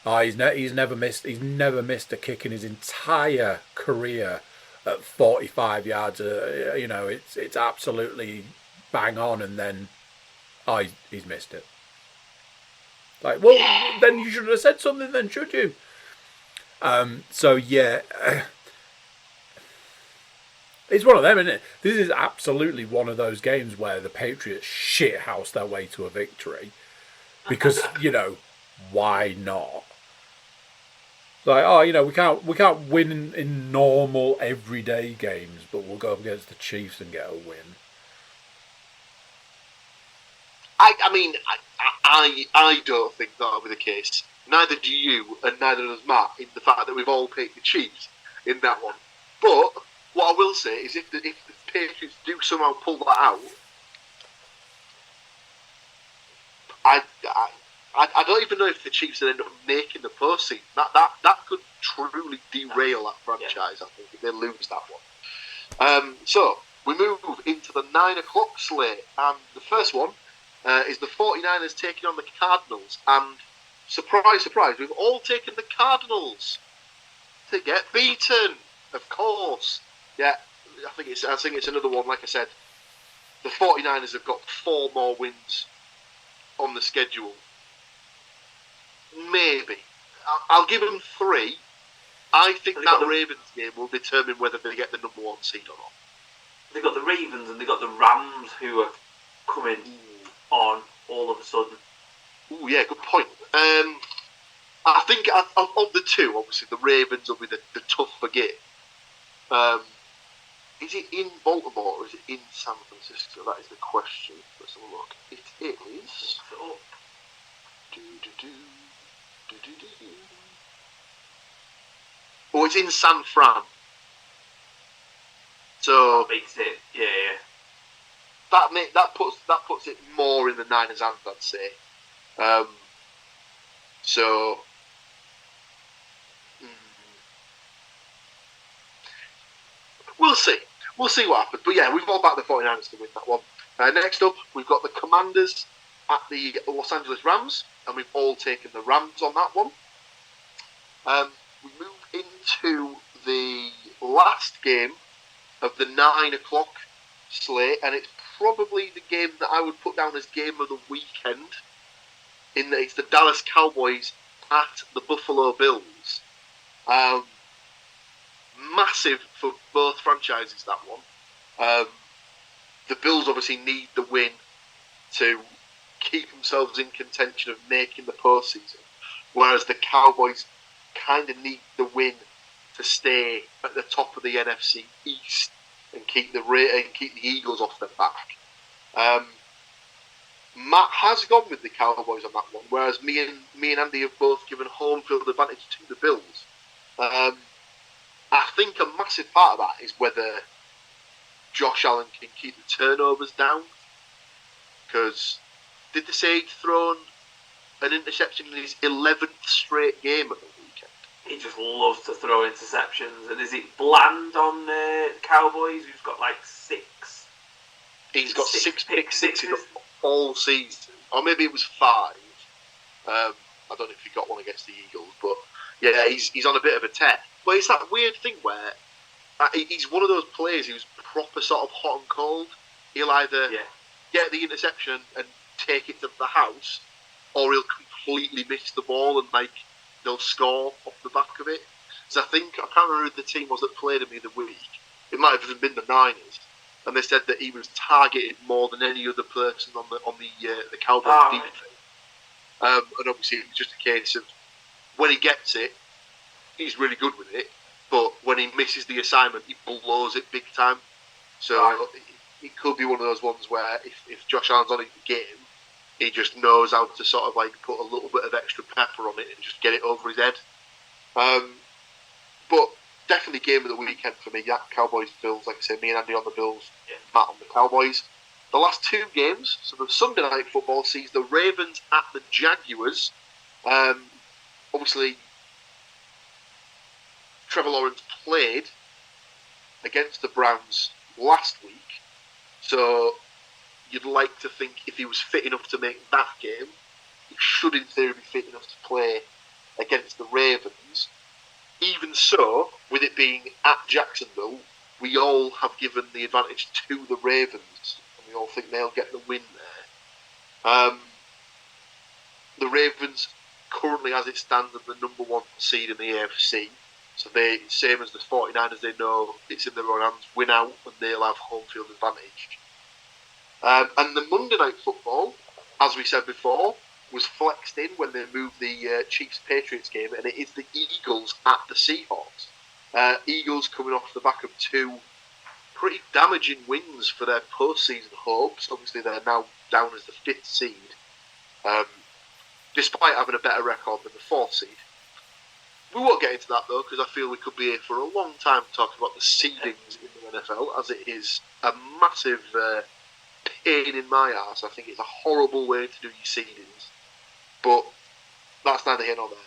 He's never missed a kick in his entire career at 45 yards. It's absolutely bang on, and then he's missed it. Like, well, then you should have said something, then, should you? So yeah, it's one of them, isn't it? This is absolutely one of those games where the Patriots shithouse their way to a victory because why not? Like, we can't win in normal everyday games, but we'll go up against the Chiefs and get a win. I don't think that'll be the case. Neither do you, and neither does Matt, in the fact that we've all picked the Chiefs in that one. But what I will say is, if the Patriots do somehow pull that out, I don't even know if the Chiefs will end up making the postseason. That could truly derail that franchise, I think, if they lose that one. So, we move into the 9 o'clock slate, and the first one is the 49ers taking on the Cardinals. And, surprise, surprise, we've all taken the Cardinals to get beaten, of course. Yeah, I think it's another one, like I said. The 49ers have got 4 more wins on the schedule. Maybe. I'll give them 3. I think that Ravens game will determine whether they get the number 1 seed or not. They've got the Ravens and they've got the Rams who are coming on all of a sudden. Ooh, yeah, good point. I think of the 2, obviously, the Ravens will be the tougher game. Is it in Baltimore or is it in San Francisco? That is the question. Let's have a look. It is. Oh, it's in San Fran. So that makes it, yeah. That puts it more in the Niners' hands, I'd say. We'll see. We'll see what happens. But yeah, we've all backed the 49ers to win that one. Next up, we've got the Commanders at the Los Angeles Rams, and we've all taken the Rams on that one. We move into the last game of the 9 o'clock slate, and it's probably the game that I would put down as game of the weekend, in that it's the Dallas Cowboys at the Buffalo Bills. Massive for both franchises, that one. The Bills obviously need the win to keep themselves in contention of making the postseason, whereas the Cowboys kind of need the win to stay at the top of the NFC East and keep the Eagles off their back. Matt has gone with the Cowboys on that one, whereas me and Andy have both given home field advantage to the Bills. I think a massive part of that is whether Josh Allen can keep the turnovers down. Because did they say he'd thrown an interception in his 11th straight game of the weekend? He just loves to throw interceptions. And is it Bland on the Cowboys who's got like 6? He's got 6 pick sixes all season. Or maybe it was 5. I don't know if he got one against the Eagles. But yeah, he's on a bit of a tear. But it's that weird thing where he's one of those players who's proper sort of hot and cold. He'll either get the interception and take it to the house, or he'll completely miss the ball and they'll score off the back of it. So I can't remember who the team was that played him the other week. It might have even been the Niners. and they said that he was targeted more than any other person on the Cowboys Right. defense. And obviously, it was just a case of when he gets it, he's really good with it. But when he misses the assignment, he blows it big time. So Right. it could be one of those ones where if Josh Allen's on it the game, he just knows how to sort of like put a little bit of extra pepper on it and just get it over his head. But definitely game of the weekend for me. That Cowboys Bills, like I said, me and Andy on the Bills, Matt on the Cowboys. The last two games, so the Sunday night football sees the Ravens at the Jaguars. Obviously, Trevor Lawrence played against the Browns last week, so you'd like to think if he was fit enough to make that game, he should in theory be fit enough to play against the Ravens. Even so, with it being at Jacksonville, we all have given the advantage to the Ravens, and we all think they'll get the win there. The Ravens, currently as it stands, are the number one seed in the AFC. So they, same as the 49ers, they know it's in their own hands, win out, and they'll have home field advantage. And the Monday night football, as we said before, was flexed in when they moved the Chiefs-Patriots game, and it is the Eagles at the Seahawks. Eagles coming off the back of two pretty damaging wins for their postseason hopes. Obviously, they're now down as the 5th seed, despite having a better record than the 4th seed. We won't get into that, though, because I feel we could be here for a long time talking about the seedings in the NFL, as it is a massive pain in my arse. I think it's a horrible way to do your seedings. But that's neither here nor there.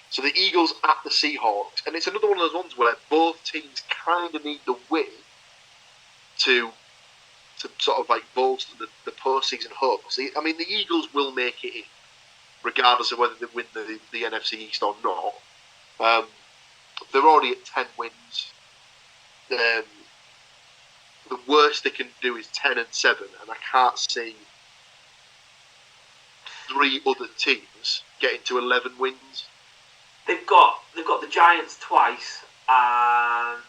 So the Eagles at the Seahawks, and it's another one of those ones where both teams kind of need the win to sort of like bolster the postseason hopes. I mean, the Eagles will make it in, regardless of whether they win the NFC East or not. They're already at 10 wins. The worst they can do is 10-7, and I can't see 3 other teams getting to 11 wins. They've got the Giants twice and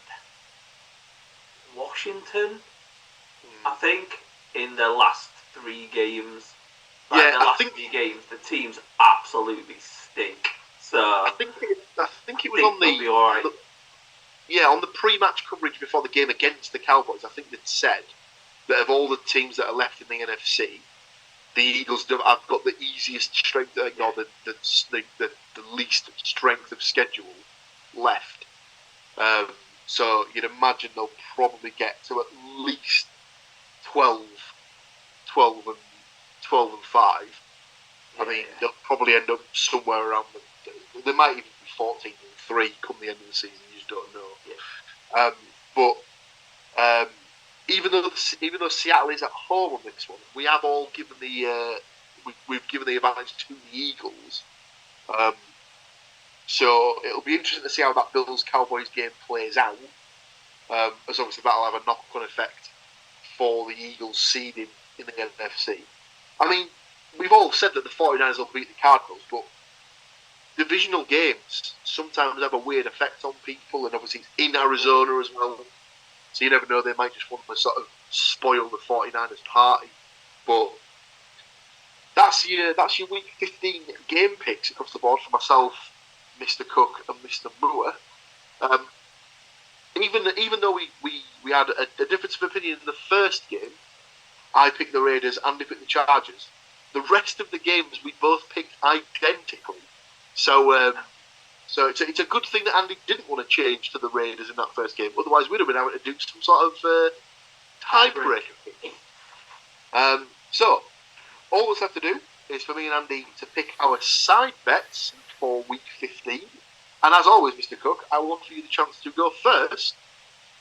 Washington, I think, in their last 3 games. Like Yeah, the last 3 games, the teams absolutely stink. So I think it was on they'll be all right. on the pre-match coverage before the game against the Cowboys. I think they'd said that of all the teams that are left in the NFC, the Eagles have got the easiest strength, or the least strength of schedule left. So you'd imagine they'll probably get to at least 12 and 5. I mean, they'll probably end up somewhere around they might even be 14-3 come the end of the season. You just don't know. But even though Seattle is at home on this one, we have all given we've given the advantage to the Eagles. So it'll be interesting to see how that Bills-Cowboys game plays out, as obviously that'll have a knock-on effect for the Eagles seeding in the NFC. I mean, we've all said that the 49ers will beat the Cardinals, but divisional games sometimes have a weird effect on people, and obviously it's in Arizona as well, so you never know, they might just want to sort of spoil the 49ers party. But that's your week 15 game picks across the board for myself, Mr. Cook and Mr. Moore. Even though we had a difference of opinion in the first game, I picked the Raiders, Andy picked the Chargers. The rest of the games we both picked identically. So it's a good thing that Andy didn't want to change to the Raiders in that first game. Otherwise, we'd have been able to do some sort of tiebreaker. So all that's left to do is for me and Andy to pick our side bets for week 15. And as always, Mr. Cook, I will offer you the chance to go first,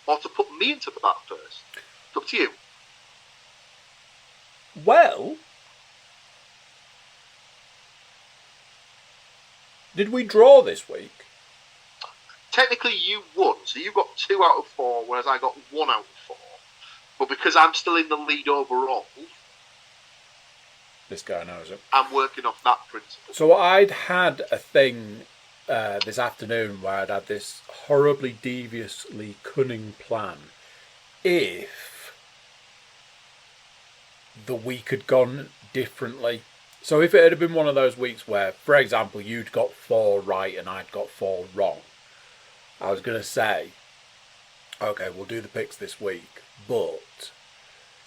or to put me into the bat first. It's up to you. Well, did we draw this week? Technically, you won, so you got 2 out of 4, whereas I got 1 out of 4. But because I'm still in the lead overall, This guy knows it. I'm working off that principle. So I'd had a thing this afternoon where I'd had this horribly deviously cunning plan. If the week had gone differently. So if it had been one of those weeks where, for example, you'd got 4 right and I'd got 4 wrong, I was going to say, okay, we'll do the picks this week, but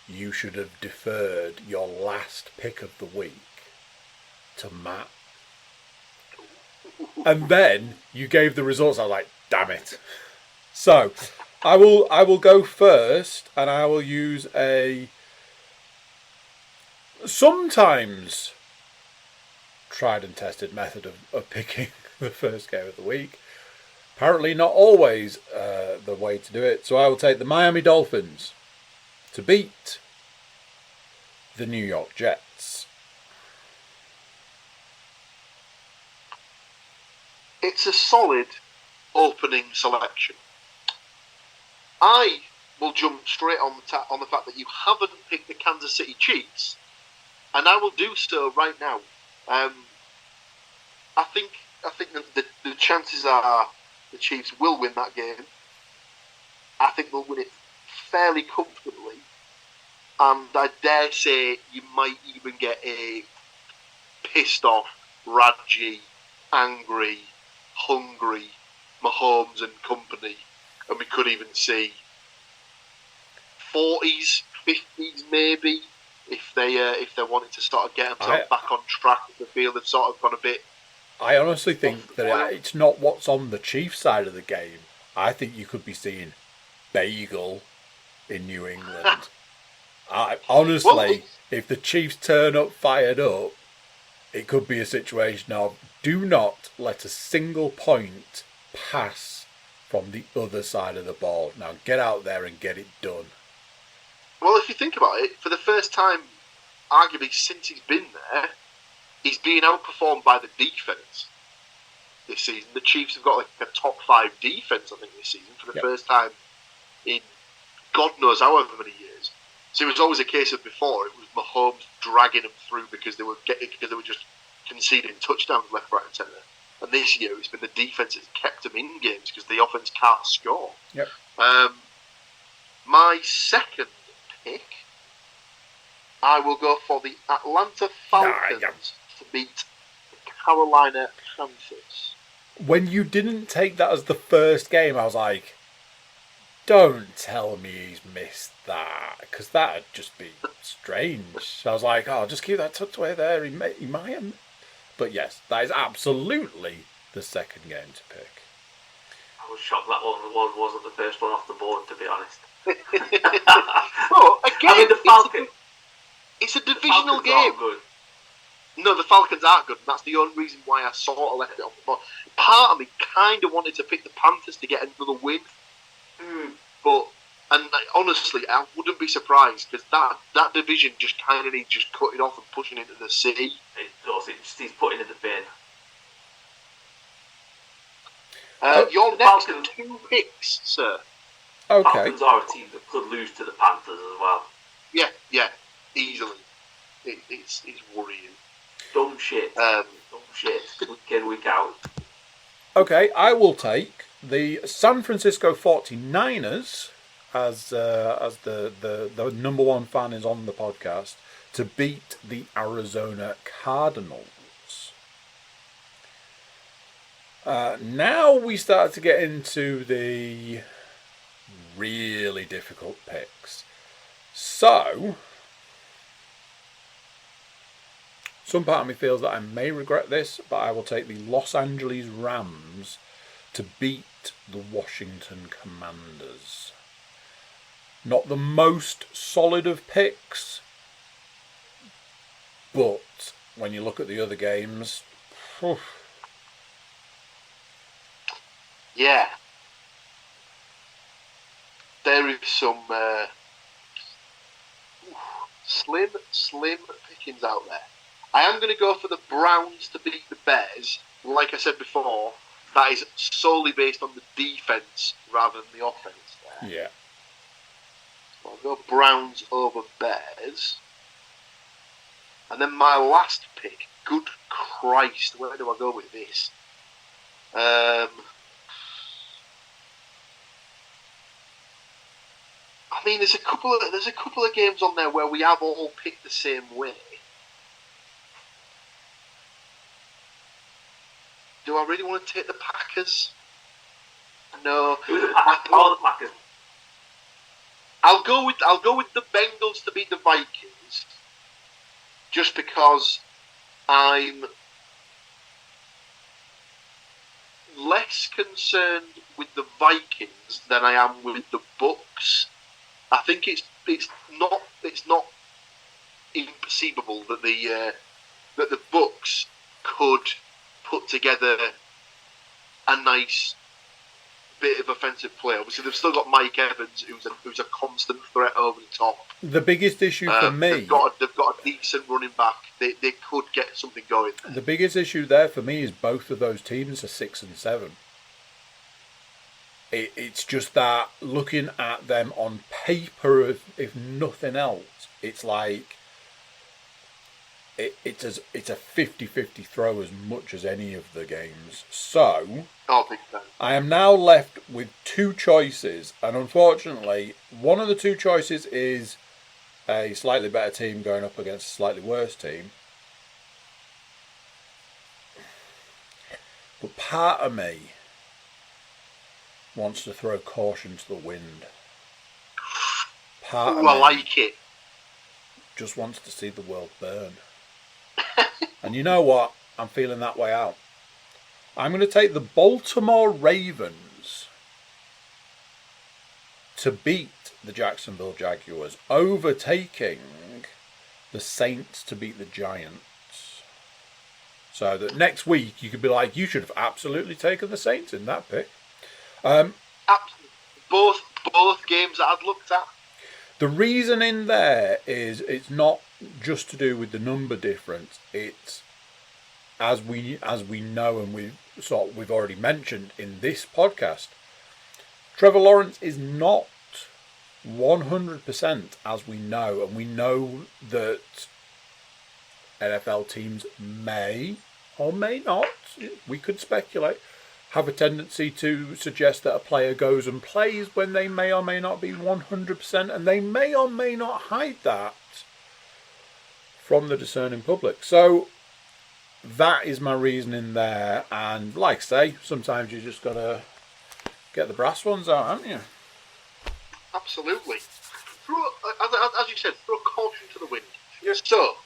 you should have deferred your last pick of the week to Matt. And then you gave the results. I was like, damn it. So I will go first, and I will use a sometimes tried and tested method of picking the first game of the week. Apparently not always the way to do it. So I will take the Miami Dolphins to beat the New York Jets. It's a solid opening selection. I will jump straight on the fact that you haven't picked the Kansas City Chiefs, and I will do so right now. I think that the chances are the Chiefs will win that game. I think they'll win it fairly comfortably, and I dare say you might even get a pissed off, Radji, angry, hungry Mahomes and company, and we could even see 40s, 50s maybe, if they wanted to sort of get themselves back on track. If they feel they've sort of gone a bit. I honestly think that it's not what's on the Chiefs side of the game. I think you could be seeing Bagel in New England. Honestly, if the Chiefs turn up fired up, it could be a situation of do not let a single point pass from the other side of the ball. Now get out there and get it done. Well, if you think about it, for the first time, arguably since he's been there, he's being outperformed by the defence this season. The Chiefs have got like a top 5 defence, I think, this season for the first time in God knows however many years. So it was always a case of before it was Mahomes dragging them through because they were just conceding touchdowns left, right, and centre. And this year it's been the defence that's kept them in games because the offence can't score. Yep. My second pick, I will go for the Atlanta Falcons to beat the Carolina Panthers. When you didn't take that as the first game, I was like, don't tell me he's missed that, because that would just be strange. I was like, oh, just keep that tucked away there. He might have. But yes, that is absolutely the second game to pick. I was shocked that one wasn't the first one off the board, to be honest. Well, again, I mean, the Falcons. It's a divisional game. Aren't good. No, the Falcons aren't good, and that's the only reason why I sort of left it off the board. Part of me kind of wanted to pick the Panthers to get another win, but honestly, I wouldn't be surprised because that division just kind of needs just cutting off and pushing into the sea. It does. It just needs putting in the bin. Your next Falcons, 2 picks, sir. Okay. Falcons are a team that could lose to the Panthers as well. Yeah, easily. It's worrying. Dumb shit. Week in, week out. Okay, I will take the San Francisco 49ers, as the number one fan is on the podcast, to beat the Arizona Cardinals. Now we start to get into the really difficult picks. So, some part of me feels that I may regret this, but I will take the Los Angeles Rams to beat the Washington Commanders. Not the most solid of picks, but when you look at the other games, yeah, there is some slim pickings out there. I am going to go for the Browns to beat the Bears. Like I said before, that is solely based on the defense rather than the offense there. Yeah. So I'll go Browns over Bears. And then my last pick, good Christ, where do I go with this? I mean, there's a couple of games on there where we have all picked the same way. Do I really want to take the Packers? No. All the Packers. I'll go with the Bengals to beat the Vikings, just because I'm less concerned with the Vikings than I am with the Bucks. I think it's not inconceivable that the Bucks could put together a nice bit of offensive play. Obviously, they've still got Mike Evans, who's a constant threat over the top. The biggest issue for me, they've got a decent running back. They could get something going. The biggest issue there for me is both of those teams are 6 and 7. It's just that looking at them on paper, if nothing else, it's like it's a 50-50 throw as much as any of the games. So I am now left with two choices, and unfortunately, one of the two choices is a slightly better team going up against a slightly worse team. But part of me wants to throw caution to the wind. Part of me I like it. just wants to see the world burn. And you know what? I'm feeling that way out. I'm going to take the Baltimore Ravens to beat the Jacksonville Jaguars, overtaking the Saints to beat the Giants. So that next week you could be like, you should have absolutely taken the Saints in that pick. Both games that I've looked at. The reason in there is it's not just to do with the number difference. It's as we know, and we've already mentioned in this podcast, Trevor Lawrence is not 100% as we know, and we know that NFL teams may or may not, we could speculate, have a tendency to suggest that a player goes and plays when they may or may not be 100%, and they may or may not hide that from the discerning public. So that is my reasoning there, and like I say, sometimes you just got to get the brass ones out, haven't you? Absolutely. As you said, throw caution to the wind. Yes. So,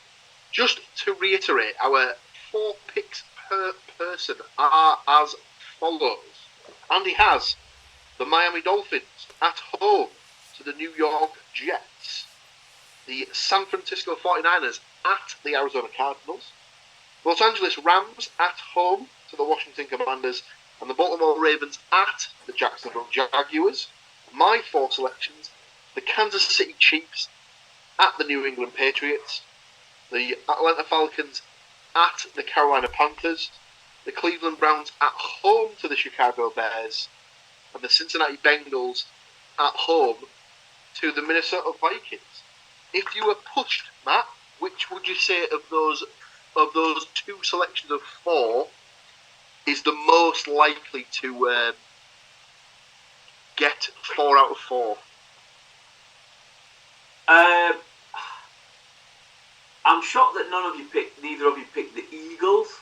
just to reiterate, our 4 picks per person are as follows. Andy has the Miami Dolphins at home to the New York Jets, the San Francisco 49ers at the Arizona Cardinals, Los Angeles Rams at home to the Washington Commanders, and the Baltimore Ravens at the Jacksonville Jaguars. My 4 selections: the Kansas City Chiefs at the New England Patriots, the Atlanta Falcons at the Carolina Panthers, the Cleveland Browns at home to the Chicago Bears, and the Cincinnati Bengals at home to the Minnesota Vikings. If you were pushed, Matt, which would you say of those 2 selections of 4 is the most likely to get 4 out of 4? I'm shocked that neither of you picked the Eagles.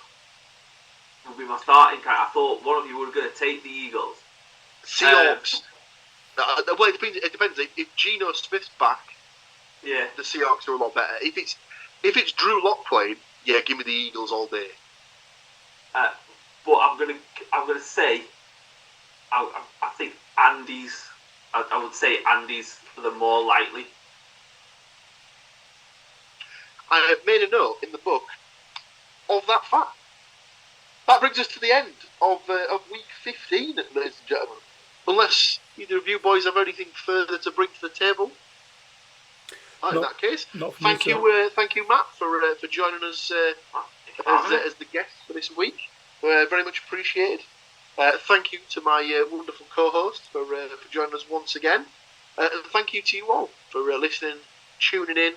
Would be my starting kind. I thought one of you were going to take the Eagles. Seahawks. Well, it depends. If Geno Smith's back, yeah, the Seahawks are a lot better. If it's Drew Lock playing, yeah, give me the Eagles all day. But I'm gonna say, I think Andy's. I would say Andy's the more likely. I made a note in the book of that fact. That brings us to the end of week 15, ladies and gentlemen. Unless either of you boys have anything further to bring to the table. In that case, thank you, Matt, for joining us as the guest for this week. Very much appreciated. Thank you to my wonderful co-host for joining us once again. And thank you to you all for listening, tuning in.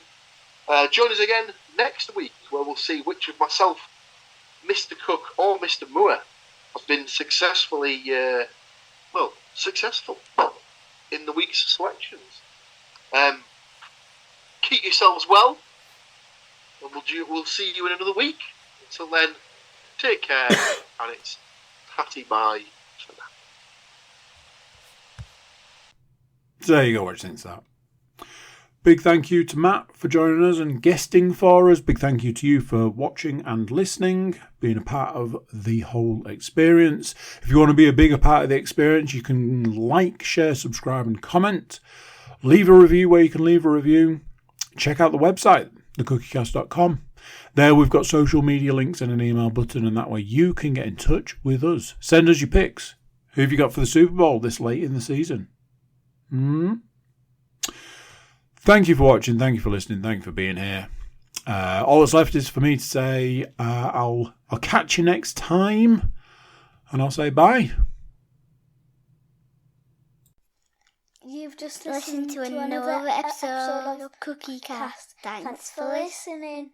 Join us again next week, where we'll see which of myself, Mr. Cook or Mr. Moore has been successful in the week's selections. Keep yourselves well, and we'll see you in another week. Until then, take care, and it's tatty bye for now. So there you go, what do you think of that? Big thank you to Matt for joining us and guesting for us. Big thank you to you for watching and listening, being a part of the whole experience. If you want to be a bigger part of the experience, you can like, share, subscribe and comment. Leave a review where you can leave a review. Check out the website, thecookiecast.com. There we've got social media links and an email button, and that way you can get in touch with us. Send us your picks. Who have you got for the Super Bowl this late in the season? Thank you for watching. Thank you for listening. Thank you for being here. All that's left is for me to say I'll catch you next time, and I'll say bye. You've just listened to another episode of Cookie Cast. Thanks for listening.